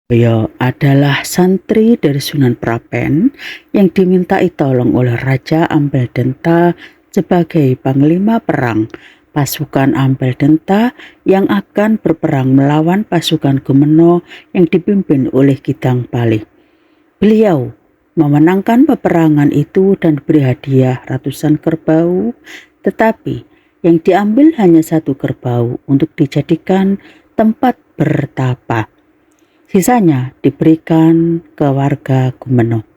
Beliau adalah santri dari Sunan Prapen yang dimintai tolong oleh Raja Ambeldenta sebagai panglima perang pasukan Ambeldenta yang akan berperang melawan pasukan Gumeno yang dipimpin oleh Kidang Pali. Beliau memenangkan peperangan itu dan diberi hadiah ratusan kerbau, tetapi yang diambil hanya satu kerbau untuk dijadikan tempat bertapa. Sisanya diberikan ke warga Gumeno.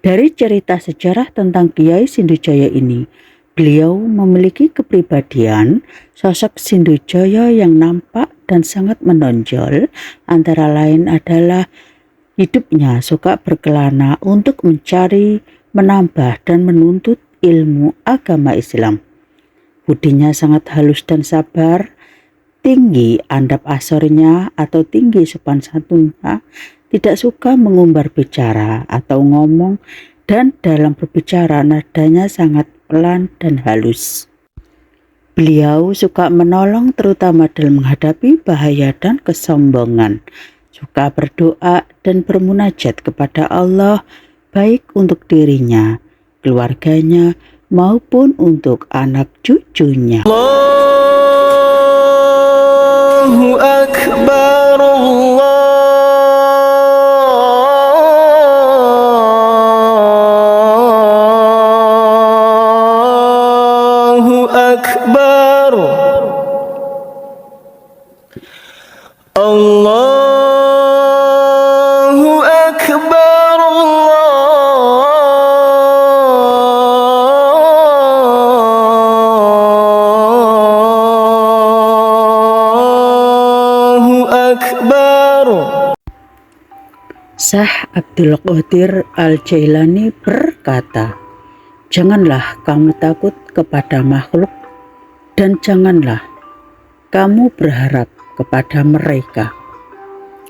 Dari cerita sejarah tentang Kiai Sindhujaya ini, beliau memiliki kepribadian sosok Sindhujaya yang nampak dan sangat menonjol. Antara lain adalah hidupnya suka berkelana untuk mencari, menambah dan menuntut ilmu agama Islam. Budinya sangat halus dan sabar, tinggi andap asornya atau tinggi sopan santunnya, tidak suka mengumbar bicara atau ngomong, dan dalam berbicara nadanya sangat pelan dan halus. Beliau suka menolong terutama dalam menghadapi bahaya dan kesombongan, suka berdoa dan bermunajat kepada Allah baik untuk dirinya, keluarganya maupun untuk anak cucunya. Allahu Akbar, Allahu Akbar, Allahu Akbar, Allahu Akbar. Syekh Abdul Qadir Al-Jailani berkata, "Janganlah kamu takut kepada makhluk dan janganlah kamu berharap kepada mereka,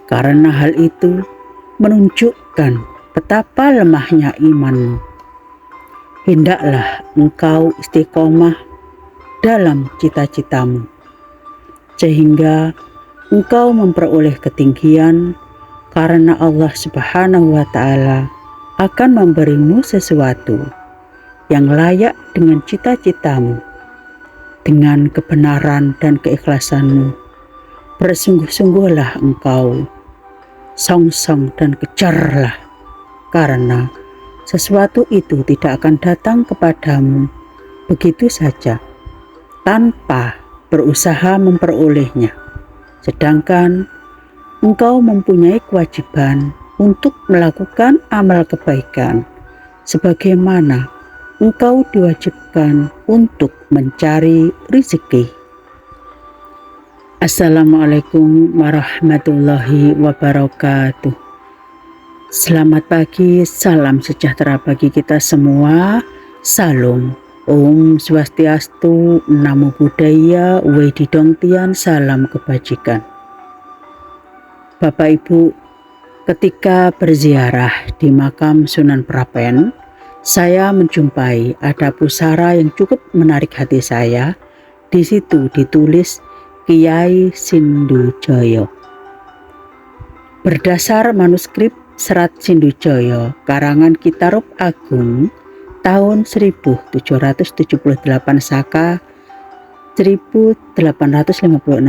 karena hal itu menunjukkan betapa lemahnya imanmu. Hendaklah engkau istiqomah dalam cita-citamu, sehingga engkau memperoleh ketinggian, karena Allah Subhanahu wa Ta'ala akan memberimu sesuatu yang layak dengan cita-citamu. Dengan kebenaran dan keikhlasanmu, bersungguh-sungguhlah engkau, songsong dan kejarlah, karena sesuatu itu tidak akan datang kepadamu begitu saja tanpa berusaha memperolehnya, sedangkan engkau mempunyai kewajiban untuk melakukan amal kebaikan sebagaimana engkau diwajibkan untuk mencari rezeki." Assalamualaikum warahmatullahi wabarakatuh. Selamat pagi, salam sejahtera bagi kita semua. Salam, Om Swastiastu, Namo Buddhaya, Wedidong Tian, salam kebajikan. Bapak Ibu, ketika berziarah di makam Sunan Prapen, saya menjumpai ada pusara yang cukup menarik hati saya. Di situ ditulis Kiai Sindhujaya. Berdasar manuskrip Serat Sindhujaya karangan Kitarub Agung tahun 1778 Saka 1856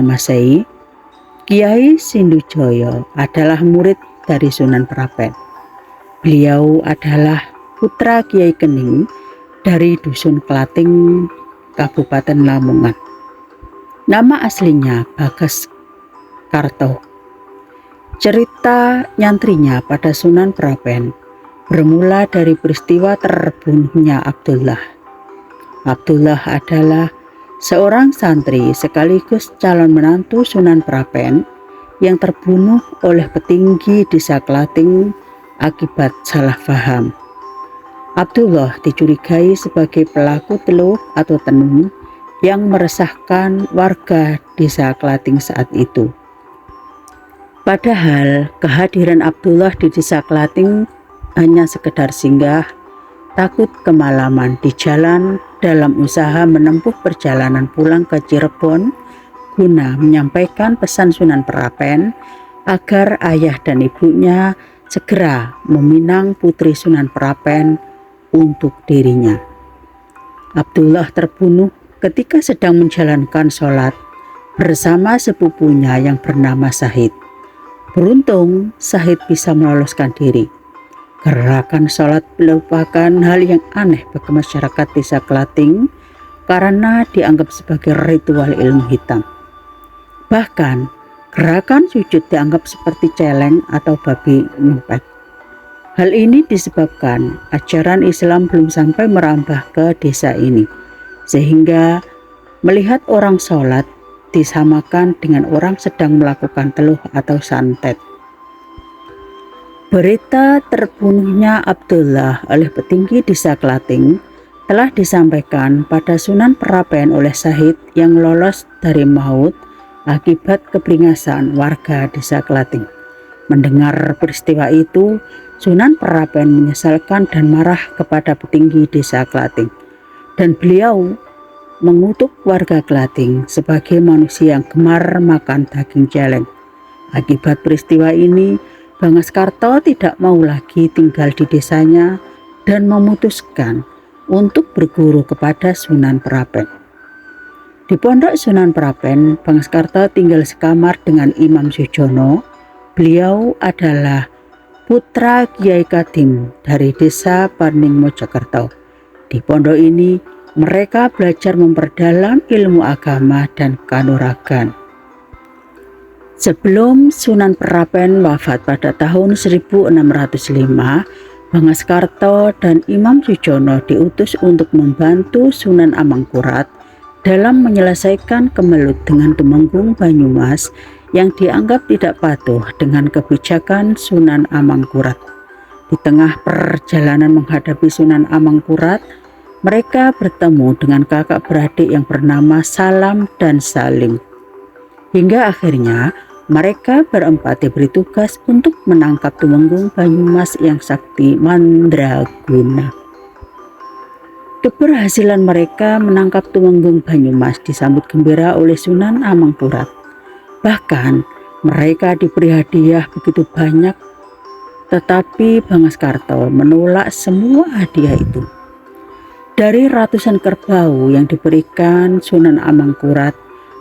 Masehi, Kiai Sindhujaya adalah murid dari Sunan Prapen. Beliau adalah putra Kiai Kening dari Dusun Klating, Kabupaten Lamongan. Nama aslinya Bagas Karto. Cerita nyantrinya pada Sunan Prapen bermula dari peristiwa terbunuhnya Abdullah. Abdullah adalah seorang santri sekaligus calon menantu Sunan Prapen yang terbunuh oleh petinggi desa Klating akibat salah paham. Abdullah dicurigai sebagai pelaku teluh atau tenung yang meresahkan warga desa Klating saat itu. Padahal kehadiran Abdullah di desa Klating hanya sekedar singgah, takut kemalaman di jalan dalam usaha menempuh perjalanan pulang ke Cirebon guna menyampaikan pesan Sunan Prapen agar ayah dan ibunya segera meminang putri Sunan Prapen untuk dirinya. Abdullah terbunuh ketika sedang menjalankan sholat bersama sepupunya yang bernama Sahid. Beruntung Sahid bisa meloloskan diri. Gerakan sholat merupakan hal yang aneh bagi masyarakat desa Klating karena dianggap sebagai ritual ilmu hitam. Bahkan gerakan sujud dianggap seperti celeng atau babi ngepet. Hal ini disebabkan ajaran Islam belum sampai merambah ke desa ini, sehingga melihat orang sholat disamakan dengan orang sedang melakukan teluh atau santet. Berita terbunuhnya Abdullah oleh petinggi desa Klating telah disampaikan pada Sunan Prapen oleh Sahid yang lolos dari maut akibat keberingasan warga desa Klating. Mendengar peristiwa itu, Sunan Prapen menyesalkan dan marah kepada petinggi desa Klating, dan beliau mengutuk warga Klating sebagai manusia yang gemar makan daging celeng. Akibat peristiwa ini, Bangaskarta tidak mau lagi tinggal di desanya dan memutuskan untuk berguru kepada Sunan Prapen. Di pondok Sunan Prapen, Bangaskarta tinggal sekamar dengan Imam Sujono. Beliau adalah putra Kiai Kadim dari desa Paning Mojokerto. Di pondok ini, mereka belajar memperdalam ilmu agama dan kanuragan. Sebelum Sunan Prapen wafat pada tahun 1605, Bangaskarta dan Imam Sujono diutus untuk membantu Sunan Amangkurat dalam menyelesaikan kemelut dengan Tumenggung Banyumas yang dianggap tidak patuh dengan kebijakan Sunan Amangkurat. Di tengah perjalanan menghadapi Sunan Amangkurat, mereka bertemu dengan kakak beradik yang bernama Salam dan Salim. Hingga akhirnya mereka berempat diberi tugas untuk menangkap Tumenggung Banyumas yang sakti mandraguna. Keberhasilan mereka menangkap Tumenggung Banyumas disambut gembira oleh Sunan Amangkurat. Bahkan mereka diberi hadiah begitu banyak, tetapi Bangaskarta menolak semua hadiah itu. Dari ratusan kerbau yang diberikan Sunan Amangkurat,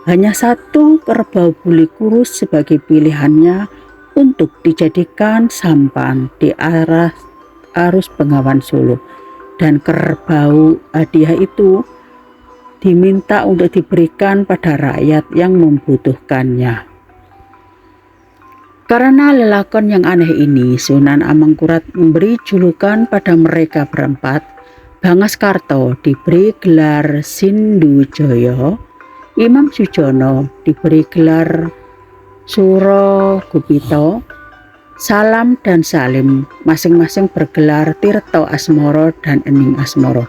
hanya satu kerbau buli kurus sebagai pilihannya untuk dijadikan sampan di arah arus Bengawan Solo, dan kerbau hadiah itu diminta untuk diberikan pada rakyat yang membutuhkannya. Karena lelakon yang aneh ini, Sunan Amangkurat memberi julukan pada mereka berempat. Bangaskarta diberi gelar Sindujoyo, Imam Sujono diberi gelar Suro Gupito, Salam dan Salim masing-masing bergelar Tirto Asmoro dan Ening Asmoro.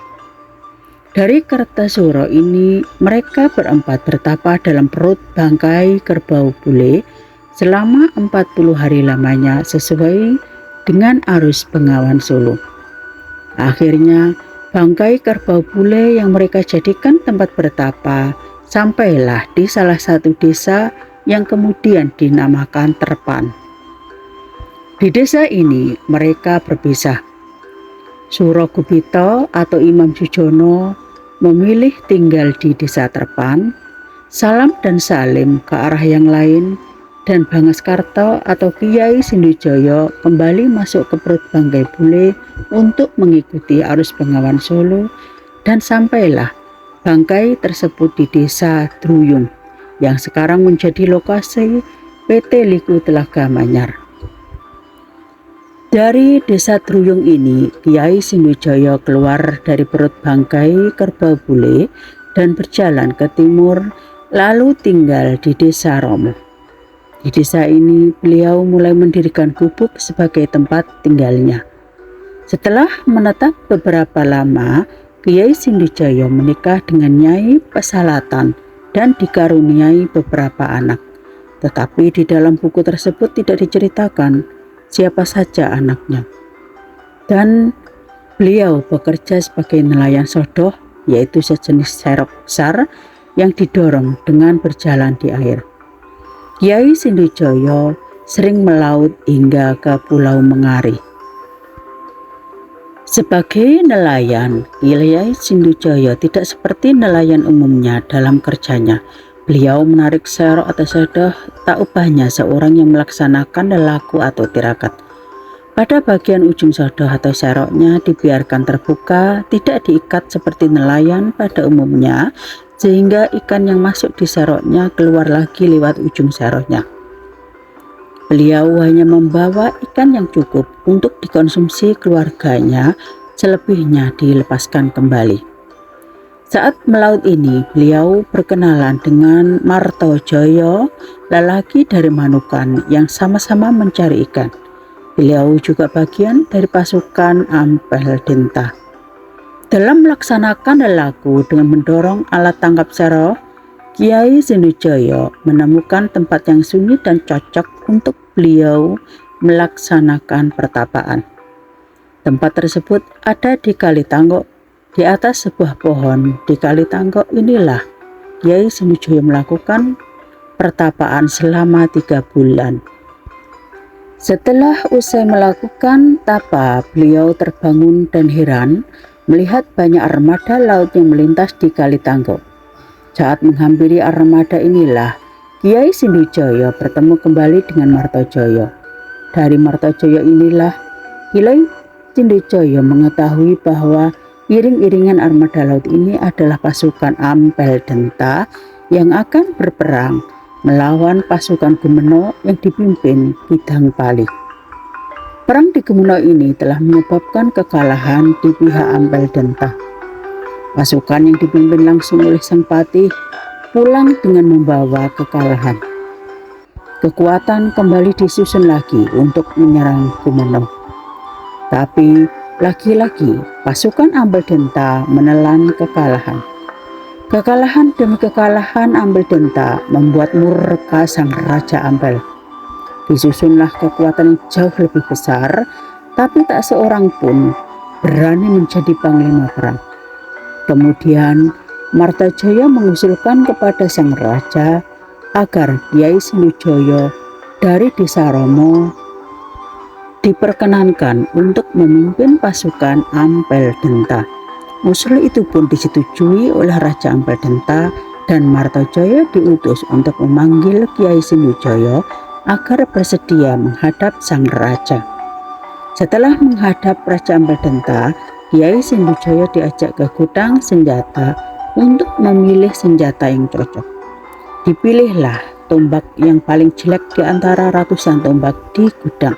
Dari Kertasuro ini, mereka berempat bertapa dalam perut bangkai kerbau bule selama 40 hari lamanya sesuai dengan arus Bengawan Solo. Akhirnya, bangkai kerbau bule yang mereka jadikan tempat bertapa sampailah di salah satu desa yang kemudian dinamakan Terpan. Di desa ini mereka berpisah. Suro Gupito atau Imam Sujono memilih tinggal di desa Terpan, Salam dan Salim ke arah yang lain, dan Bangaskarta atau Kiai Sindujoyo kembali masuk ke perut bangkai bule untuk mengikuti arus Bengawan Solo, dan sampailah bangkai tersebut di desa Druyung yang sekarang menjadi lokasi PT Liku Telaga Manyar. Dari desa Druyung ini, Kiai Sindujoyo keluar dari perut bangkai kerbau bule dan berjalan ke timur, lalu tinggal di desa Romo. Di desa ini, beliau mulai mendirikan gubuk sebagai tempat tinggalnya. Setelah menetap beberapa lama, Kiai Sindujoyo menikah dengan Nyai Pesalatan dan dikaruniai beberapa anak. Tetapi di dalam buku tersebut tidak diceritakan siapa saja anaknya. Dan beliau bekerja sebagai nelayan sodoh, yaitu sejenis serok besar yang didorong dengan berjalan di air. Kiai Sindujoyo sering melaut hingga ke Pulau Mengari. Sebagai nelayan, Kyai Sindhujoyo tidak seperti nelayan umumnya dalam kerjanya. Beliau menarik serok atau sedoh tak ubahnya seorang yang melaksanakan lelaku atau tirakat. Pada bagian ujung sodoh atau seroknya dibiarkan terbuka, tidak diikat seperti nelayan pada umumnya, sehingga ikan yang masuk di seroknya keluar lagi lewat ujung seroknya. Beliau hanya membawa ikan yang cukup untuk dikonsumsi keluarganya, selebihnya dilepaskan kembali. Saat melaut ini, beliau berkenalan dengan Martojoyo, lelaki dari Manukan yang sama-sama mencari ikan. Beliau juga bagian dari pasukan Ampel Denta. Dalam melaksanakan lelaku dengan mendorong alat tangkap serok, Kyai Sindhujoyo menemukan tempat yang sunyi dan cocok untuk beliau melaksanakan pertapaan. Tempat tersebut ada di Kali Tanggok. Di atas sebuah pohon di Kali Tanggok inilah Kyai Sindhujoyo melakukan pertapaan selama 3 bulan. Setelah usai melakukan tapa, beliau terbangun dan heran melihat banyak armada laut yang melintas di Kali Tanggok. Saat menghampiri armada inilah Kyai Sindhujoyo bertemu kembali dengan Martojoyo. Dari Martojoyo inilah Kyai Sindhujoyo mengetahui bahwa iring-iringan armada laut ini adalah pasukan Ampel Denta yang akan berperang melawan pasukan Gumeno yang dipimpin Kidang Pali. Perang di Gumeno ini telah menyebabkan kekalahan di pihak Ampel Denta. Pasukan yang dipimpin langsung oleh Sang Patih pulang dengan membawa kekalahan. Kekuatan kembali disusun lagi untuk menyerang Gumeno. Tapi lagi-lagi pasukan Ampel Denta menelan kekalahan. Kekalahan demi kekalahan Ampel Denta membuat murka sang Raja Ampel. Disusunlah kekuatan yang jauh lebih besar, tapi tak seorang pun berani menjadi panglima perang. Kemudian Martojoyo mengusulkan kepada sang raja agar Kyai Sindhujoyo dari Desa Romo diperkenankan untuk memimpin pasukan Ampel Denta. Usul itu pun disetujui oleh Raja Ampel Denta dan Martojoyo diutus untuk memanggil Kyai Sindhujoyo agar bersedia menghadap sang raja. Setelah menghadap Raja Ampel Denta, Kyai Sindhujoyo diajak ke gudang senjata untuk memilih senjata yang cocok. Dipilihlah tombak yang paling jelek di antara ratusan tombak di gudang.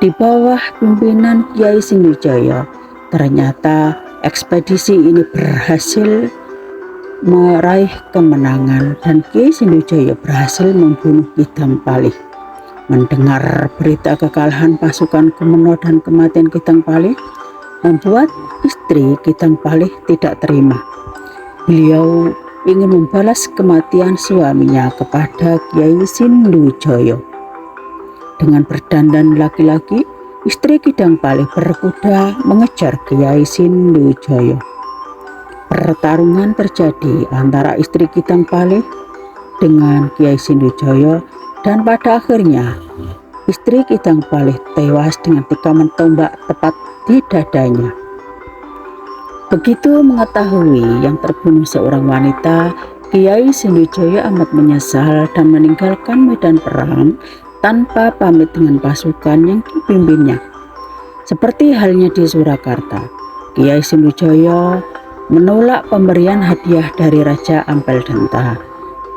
Di bawah pimpinan Kyai Sindhujoyo, ternyata ekspedisi ini berhasil meraih kemenangan dan Kyai Sindhujoyo berhasil membunuh Kidang Pali. Mendengar berita kekalahan pasukan Gumeno dan kematian Kidang Pali membuat istri Kidang Pali tidak terima. Beliau ingin membalas kematian suaminya kepada Kyai Sindhujoyo. Dengan berdandan laki-laki, istri Kidang Pali berkuda mengejar Kyai Sindhujoyo. Pertarungan terjadi antara istri Kidang Pali dengan Kyai Sindhujoyo dan pada akhirnya istri Kidang Pali tewas dengan tikaman tombak tepat di dadanya. Begitu mengetahui yang terbunuh seorang wanita, Kyai Sindhujoyo amat menyesal dan meninggalkan medan perang tanpa pamit dengan pasukan yang dipimpinnya. Seperti halnya di Surakarta, Kyai Sindhujoyo menolak pemberian hadiah dari Raja Ampel Denta.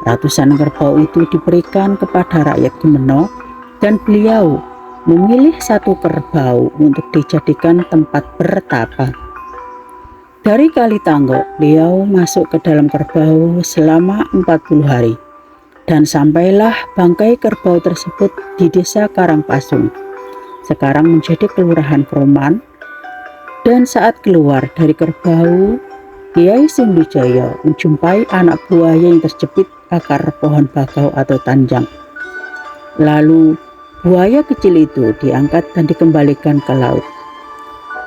Ratusan kerbau itu diberikan kepada rakyat Gumeno dan beliau memilih satu kerbau untuk dijadikan tempat bertapa. Dari Kali Tanggok, beliau masuk ke dalam kerbau selama 40 hari. Dan sampailah bangkai kerbau tersebut di Desa Karangpasung, sekarang menjadi Kelurahan Kroman. Dan saat keluar dari kerbau, Kyai Sindhujoyo menjumpai anak buaya yang terjepit akar pohon bakau atau tanjang. Lalu buaya kecil itu diangkat dan dikembalikan ke laut.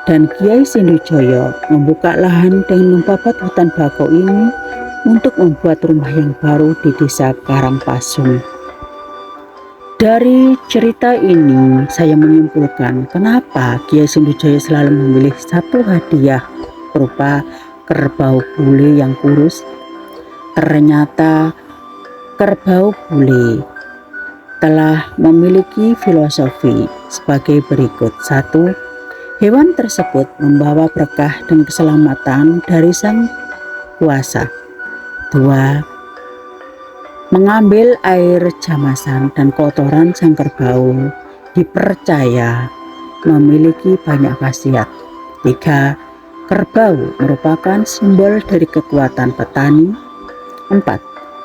Dan Kyai Sindhujoyo membuka lahan dengan membabat hutan bakau ini untuk membuat rumah yang baru di Desa Karangpasung. Dari cerita ini saya menyimpulkan kenapa Kiai Sindujaya selalu memilih satu hadiah berupa kerbau bule yang kurus. Ternyata kerbau bule telah memiliki filosofi sebagai berikut. 1. Hewan tersebut membawa berkah dan keselamatan dari Sang Kuasa. 2. Mengambil air jamasan dan kotoran sang kerbau dipercaya memiliki banyak khasiat. 3. Kerbau merupakan simbol dari kekuatan petani. 4.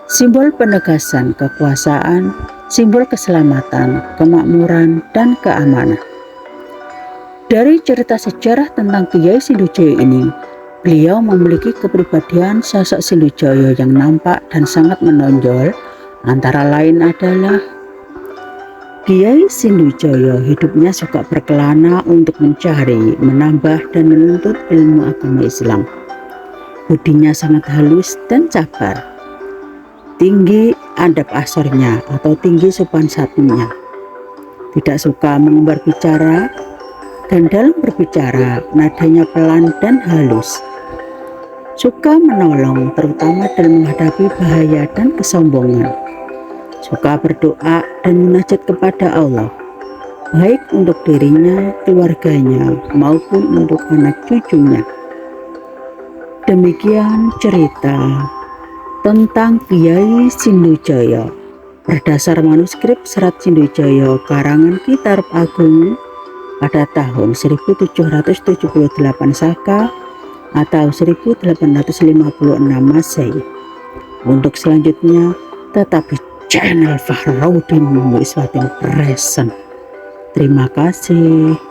Simbol penegasan kekuasaan, simbol keselamatan, kemakmuran, dan keamanan. Dari cerita sejarah tentang Kiai Sindujaya ini, beliau memiliki kepribadian sosok Sindujaya yang nampak dan sangat menonjol. Antara lain adalah Kiai Sindujaya hidupnya suka berkelana untuk mencari, menambah, dan menuntut ilmu agama Islam. Budinya sangat halus dan sabar. Tinggi adab asornya atau tinggi sopan santunnya. Tidak suka mengumbar bicara, dan dalam berbicara nadanya pelan dan halus. Suka menolong terutama dalam menghadapi bahaya dan kesombongan. Suka berdoa dan munajat kepada Allah, baik untuk dirinya, keluarganya, maupun untuk anak cucunya. Demikian cerita tentang Kiai Sindujaya berdasar manuskrip Serat Sindujaya karangan Ki Tarub Agung pada tahun 1778 Saka atau 1856 Masehi. Untuk selanjutnya tetap di channel Fahrudin Muiswatin Present. Terima kasih.